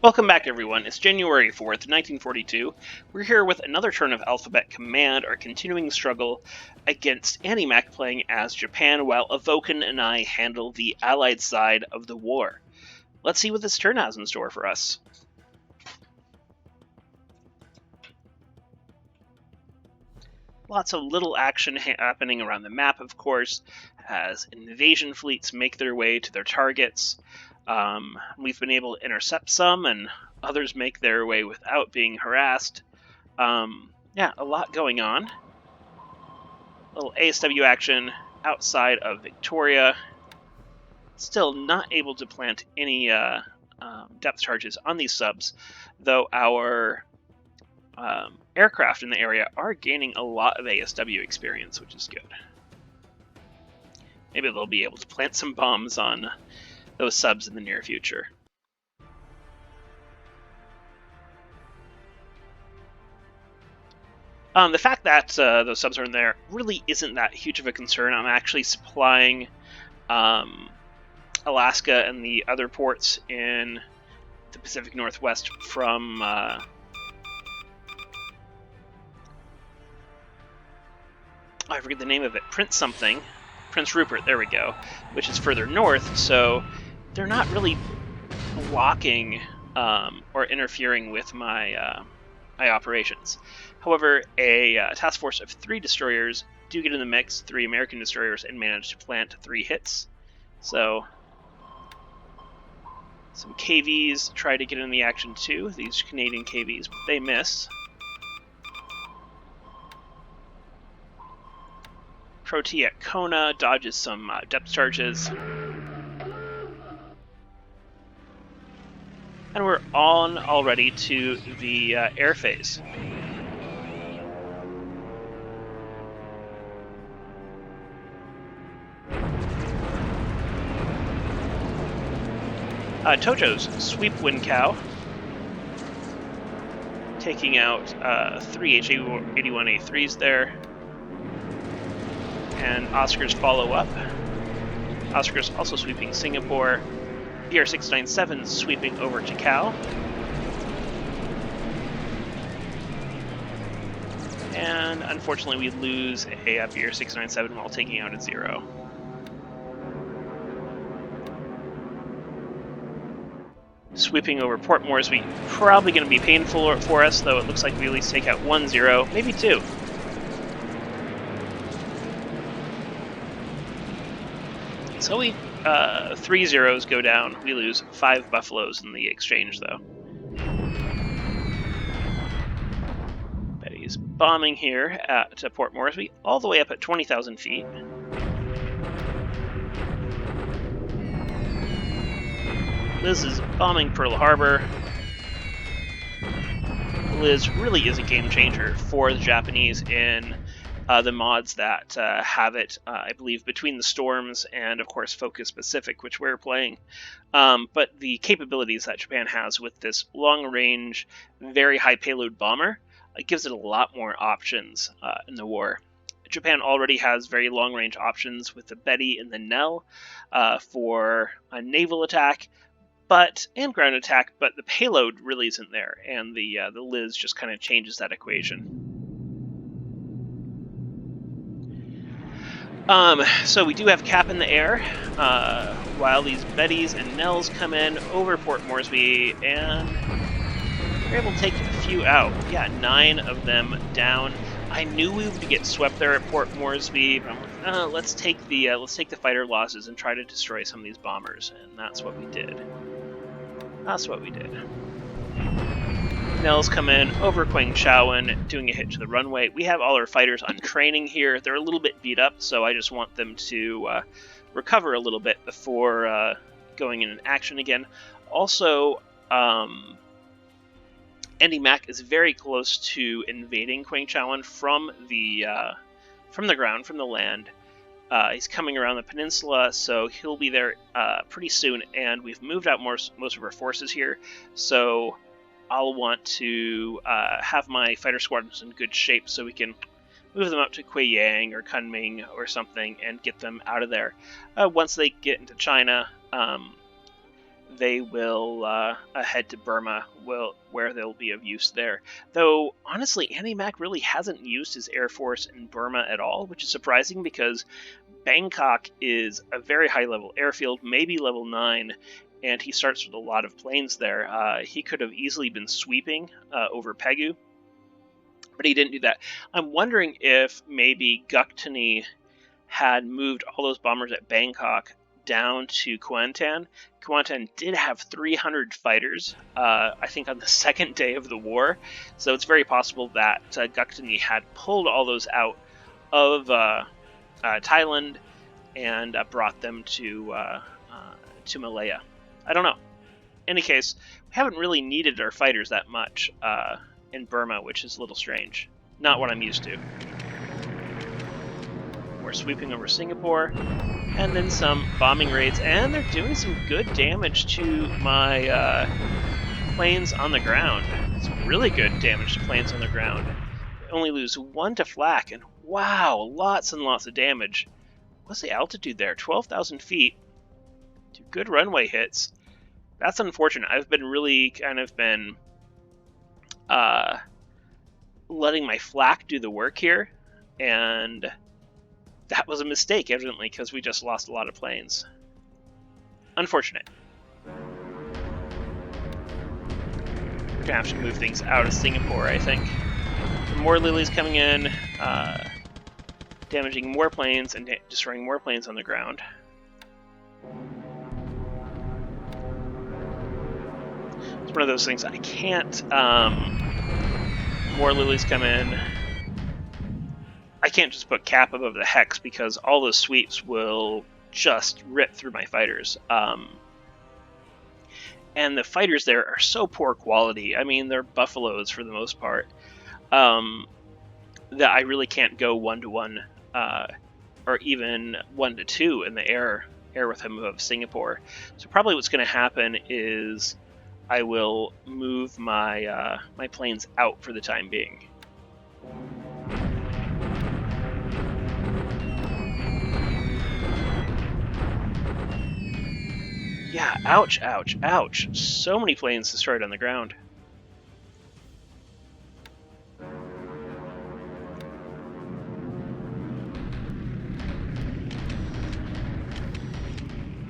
Welcome back, everyone. It's January 4th, 1942. We're here with another turn of Alphabet Command, our continuing struggle against AndyMac playing as Japan, while Evoken and I handle the Allied side of the war. Let's see what this turn has in store for us. Lots of little action happening around the map, of course, as invasion fleets make their way to their targets. We've been able to intercept some, and others make their way without being harassed. Yeah, a lot going on. A little ASW action outside of Victoria. Still not able to plant any depth charges on these subs, though our aircraft in the area are gaining a lot of ASW experience, which is good. Maybe they'll be able to plant some bombs on those subs in the near future. The fact that those subs are in there really isn't that huge of a concern. I'm actually supplying Alaska and the other ports in the Pacific Northwest from I forget the name of it, Prince Rupert, there we go, which is further north, so they're not really blocking or interfering with my my operations. However, a task force of 3 destroyers do get in the mix, 3 American destroyers, and manage to plant 3 hits. So some KVs try to get in the action too, these Canadian KVs, but they miss. Protea Kona dodges some depth charges. And we're on already to the air phase. Tojo's Sweep Wind Cow, taking out 3 H-81A3s there. And Oscars follow up. Oscars also sweeping Singapore. BR-697 sweeping over to Cal. And unfortunately we lose a BR-697 while taking out a 0. Sweeping over Port Moresby, probably going to be painful for us, though it looks like we at least take out 1-0, maybe 2. So we 3 zeros go down. We lose 5 buffaloes in the exchange, though. Betty's bombing here at Port Moresby, all the way up at 20,000 feet. Liz is bombing Pearl Harbor. Liz really is a game changer for the Japanese in the mods that have it, I believe, between the Storms and, of course, Focus Pacific, which we're playing. But the capabilities that Japan has with this long-range, very high-payload bomber gives it a lot more options in the war. Japan already has very long-range options with the Betty and the Nell for a naval attack, and ground attack, but the payload really isn't there, and the Liz just kind of changes that equation. So we do have Cap in the air, while these Bettys and Nells come in over Port Moresby, and we're able to take a few out. Yeah, 9 of them down. I knew we would get swept there at Port Moresby, but I'm like, let's take the fighter losses and try to destroy some of these bombers, and that's what we did. Nels come in over Quangchaoan, doing a hit to the runway. We have all our fighters on training here. They're a little bit beat up, so I just want them to recover a little bit before going in action again. Also, AndyMac is very close to invading Quangchaoan from the ground, from the land. He's coming around the peninsula, so he'll be there pretty soon, and we've moved out most of our forces here, so I'll want to have my fighter squadrons in good shape so we can move them up to Guiyang or Kunming or something and get them out of there. Once they get into China, they will head to Burma, where they'll be of use there. Though, honestly, AndyMac really hasn't used his Air Force in Burma at all, which is surprising because Bangkok is a very high-level airfield, maybe level 9, and he starts with a lot of planes there. He could have easily been sweeping over Pegu, but he didn't do that. I'm wondering if maybe Guktani had moved all those bombers at Bangkok down to Kuantan. Kuantan did have 300 fighters, I think on the second day of the war, so it's very possible that Guktani had pulled all those out of Thailand and brought them to Malaya. I don't know. In any case, we haven't really needed our fighters that much in Burma, which is a little strange. Not what I'm used to. We're sweeping over Singapore, and then some bombing raids, and they're doing some good damage to my planes on the ground. Some really good damage to planes on the ground. They only lose 1 to flak, and wow, lots and lots of damage. What's the altitude there? 12,000 feet. 2 good runway hits. That's unfortunate. I've been really kind of been letting my flak do the work here, and that was a mistake, evidently, because we just lost a lot of planes. Unfortunate. We're gonna have to move things out of Singapore, I think. Some more lilies coming in, damaging more planes and destroying more planes on the ground. It's one of those things I can't. More lilies come in. I can't just put cap above the hex because all those sweeps will just rip through my fighters. And the fighters there are so poor quality. I mean, they're buffaloes for the most part. That I really can't go 1-to-1 or even 1-to-2 in the air with him above Singapore. So probably what's going to happen is I will move my my planes out for the time being. Yeah, ouch, ouch, ouch. So many planes destroyed on the ground.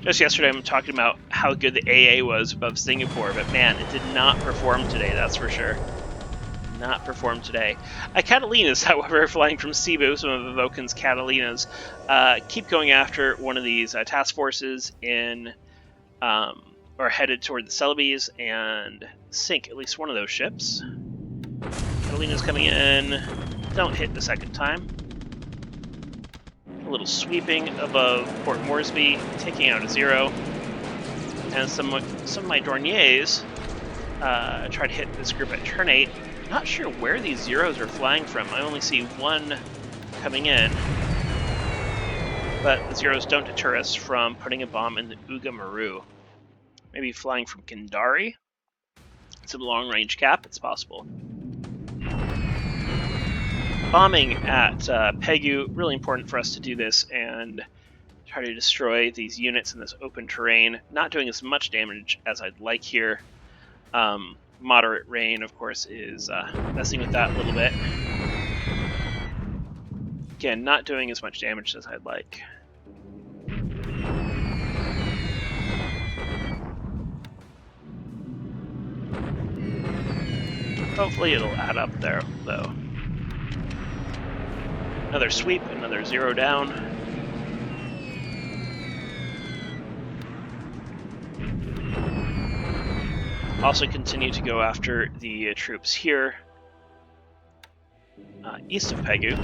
Just yesterday I'm talking about how good the AA was above Singapore, but man, it did not perform today, that's for sure. Not perform today. Catalinas, however, flying from Cebu, some of Evoken's Catalinas, keep going after one of these task forces in... or headed toward the Celebes and sink at least one of those ships. Catalina's coming in. Don't hit the second time. A little sweeping above Port Moresby, taking out a 0. And some of my Dorniers try to hit this group at turn 8. Not sure where these zeros are flying from. I only see one coming in. But the zeros don't deter us from putting a bomb in the Uga Maru. Maybe flying from Kendari. Some long-range cap, it's possible. Bombing at Pegu, really important for us to do this and try to destroy these units in this open terrain. Not doing as much damage as I'd like here. Moderate rain, of course, is messing with that a little bit. Again, not doing as much damage as I'd like. Hopefully it'll add up there, though. Another sweep, another 0 down. Also continue to go after the troops here, east of Pegu.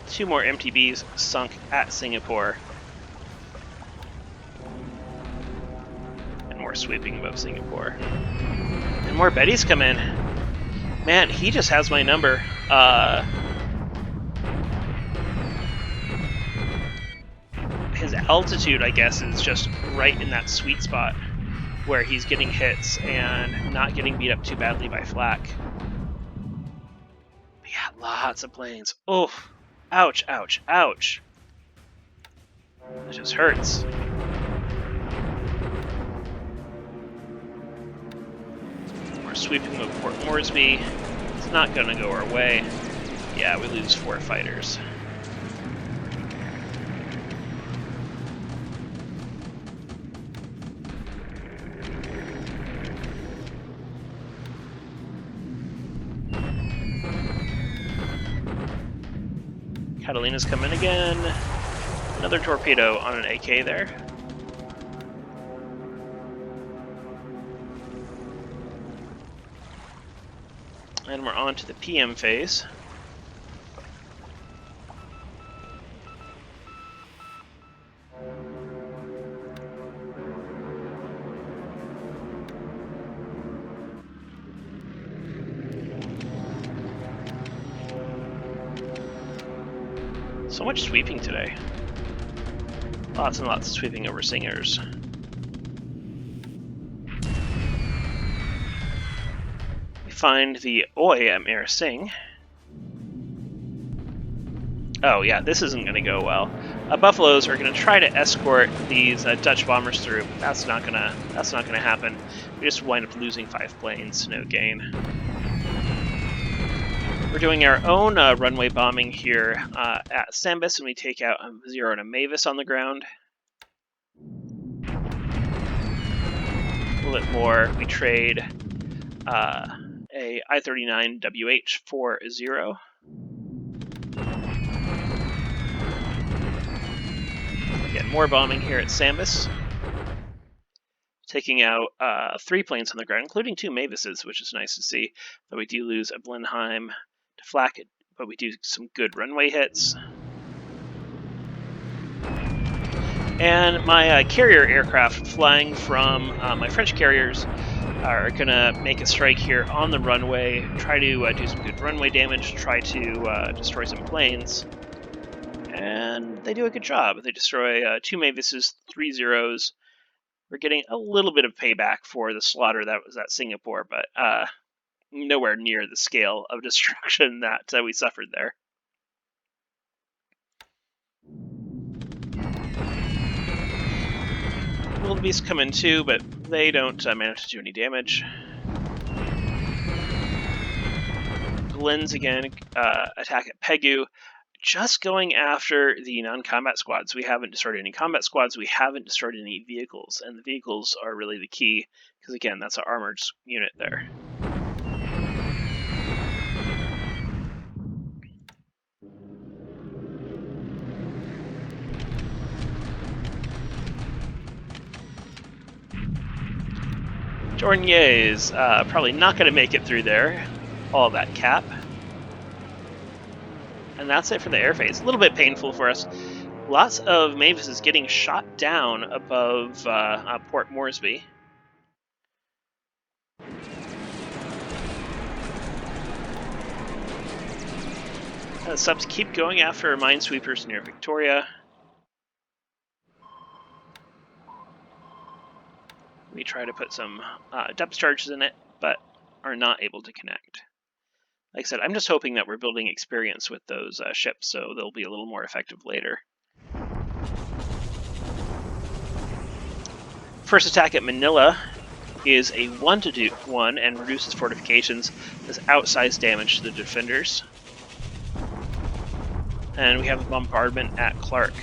Two more MTBs sunk at Singapore. And more sweeping above Singapore. And more Bettys come in. Man, he just has my number. His altitude, I guess, is just right in that sweet spot where he's getting hits and not getting beat up too badly by flak. Lots of planes. Oh, ouch, ouch, ouch. That just hurts. We're sweeping over Port Moresby. It's not going to go our way. Yeah, we lose 4 fighters. Catalina's coming again. Another torpedo on an AK there. And we're on to the PM phase. So much sweeping today. Lots and lots of sweeping over singers. We find the Oi at Mir Singh. Oh yeah, this isn't going to go well. Buffaloes are going to try to escort these Dutch bombers through. That's not gonna happen. We just wind up losing 5 planes, no gain. We're doing our own runway bombing here at Sambis, and we take out 0 and a Mavis on the ground. A little bit more. We trade a I-39 WH-40. Again, more bombing here at Sambis. Taking out 3 planes on the ground, including 2 Mavises, which is nice to see. Though we do lose a Blenheim to flak it, but we do some good runway hits. And my carrier aircraft flying from my French carriers are going to make a strike here on the runway, try to do some good runway damage, try to destroy some planes. And they do a good job. They destroy 2 Mavises, 3 Zeros. We're getting a little bit of payback for the slaughter that was at Singapore, but nowhere near the scale of destruction that we suffered there. Wildebeests come in too, but they don't manage to do any damage. Glenn's again attack at Pegu, just going after the non-combat squads. We haven't destroyed any combat squads, we haven't destroyed any vehicles, and the vehicles are really the key, because again, that's an armored unit there. Journier is probably not going to make it through there. All that cap. And that's it for the air phase. A little bit painful for us. Lots of Mavises getting shot down above Port Moresby. Subs keep going after minesweepers near Victoria. We try to put some depth charges in it, but are not able to connect. Like I said, I'm just hoping that we're building experience with those ships, so they'll be a little more effective later. First attack at Manila is a 1-1 and reduces fortifications, does outsized damage to the defenders. And we have a bombardment at Clark.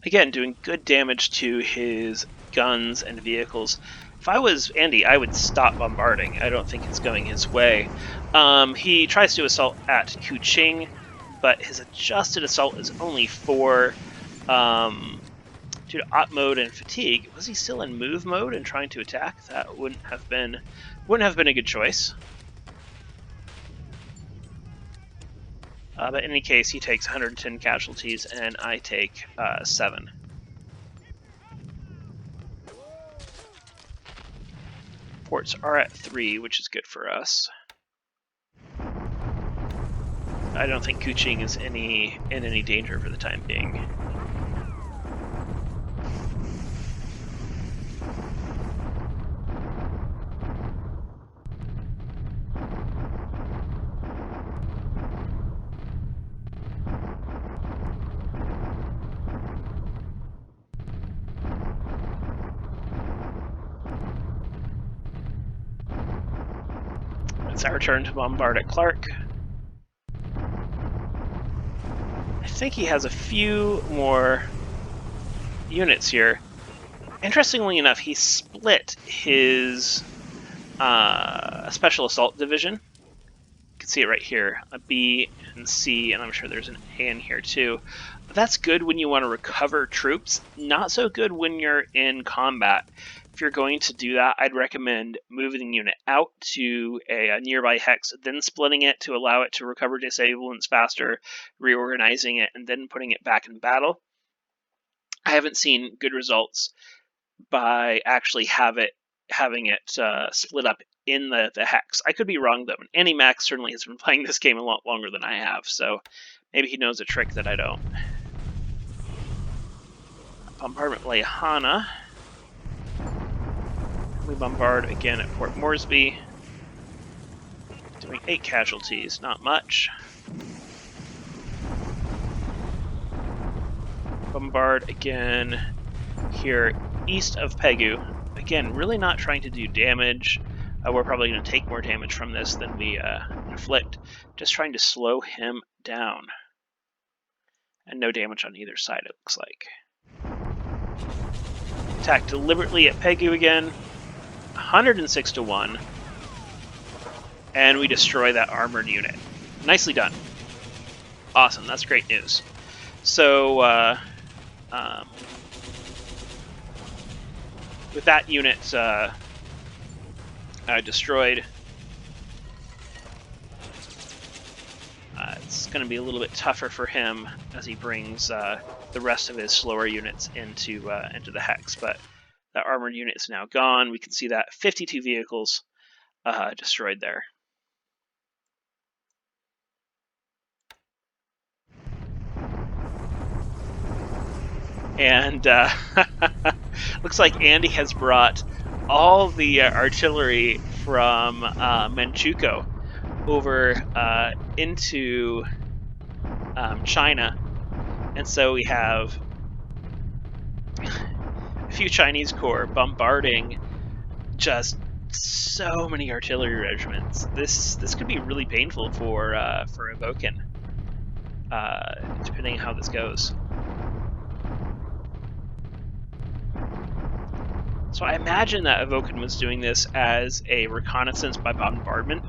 Again, doing good damage to his guns and vehicles. If I was Andy, I would stop bombarding. I don't think it's going his way. He tries to assault at Kuching, but his adjusted assault is only 4. due to op mode and fatigue. Was he still in move mode and trying to attack? That wouldn't have been a good choice. But in any case, he takes 110 casualties, and I take 7. Ports are at 3, which is good for us. I don't think Kuching is in any danger for the time being. It's our turn to bombard at Clark. I think he has a few more units here. Interestingly enough, he split his Special Assault Division. You can see it right here, a B and C, and I'm sure there's an A in here too. But that's good when you want to recover troops, not so good when you're in combat. If you're going to do that, I'd recommend moving the unit out to a nearby hex, then splitting it to allow it to recover disablements faster, reorganizing it, and then putting it back in battle. I haven't seen good results by actually having it split up in the hex. I could be wrong, though. AndyMac certainly has been playing this game a lot longer than I have, so maybe he knows a trick that I don't. Bombardment Lehana. We bombard again at Port Moresby, doing 8 casualties, not much. Bombard again here east of Pegu. Again, really not trying to do damage. We're probably going to take more damage from this than we inflict. Just trying to slow him down. And no damage on either side, it looks like. Attack deliberately at Pegu again. 106 to 1, and we destroy that armored unit. Nicely done. Awesome, that's great news. So, with that unit destroyed, it's going to be a little bit tougher for him as he brings the rest of his slower units into the hex, but that armored unit is now gone. We can see that 52 vehicles destroyed there. And looks like Andy has brought all the artillery from Manchukuo over into China. And so we have a few Chinese corps bombarding just so many artillery regiments. This could be really painful for Evoken, depending on how this goes. So I imagine that Evoken was doing this as a reconnaissance by bombardment.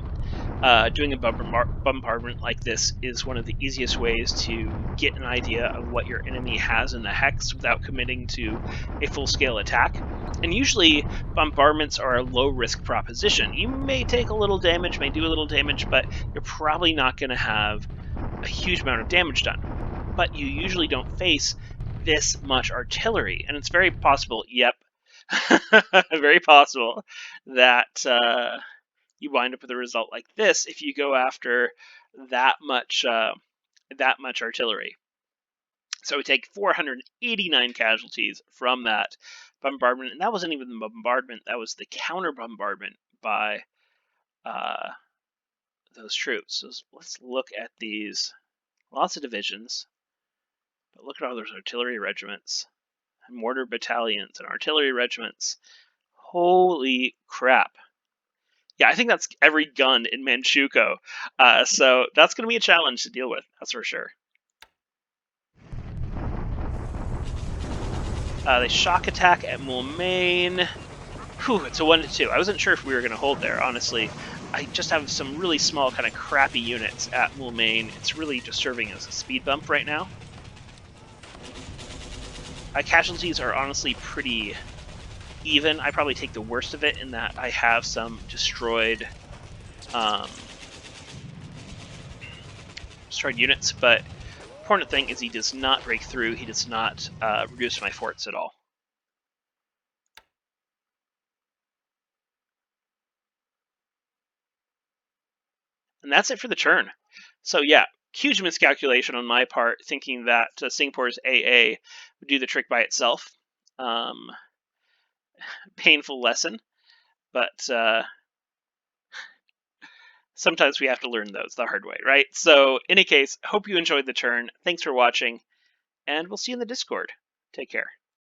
Doing a bombardment like this is one of the easiest ways to get an idea of what your enemy has in the hex without committing to a full-scale attack. And usually, bombardments are a low-risk proposition. You may take a little damage, may do a little damage, but you're probably not going to have a huge amount of damage done. But you usually don't face this much artillery, and it's very possible, yep, very possible that you wind up with a result like this if you go after that much artillery. So we take 489 casualties from that bombardment, and that wasn't even the bombardment, that was the counter bombardment by those troops. So let's look at these. Lots of divisions, but look at all those artillery regiments and mortar battalions and artillery regiments. Holy crap. Yeah, I think that's every gun in Manchukuo. So that's going to be a challenge to deal with, that's for sure. They shock attack at Moulmein. Whew, it's a 1-2. I wasn't sure if we were going to hold there, honestly. I just have some really small, kind of crappy units at Moulmein. It's really just serving as a speed bump right now. Casualties are honestly pretty even. I probably take the worst of it in that I have some destroyed units, but important thing is he does not break through. He does not reduce my forts at all. And that's it for the turn. So yeah, huge miscalculation on my part, thinking that Singapore AA would do the trick by itself. Painful lesson, but sometimes we have to learn those the hard way, right? So in any case, hope you enjoyed the turn. Thanks for watching, and we'll see you in the Discord. Take care.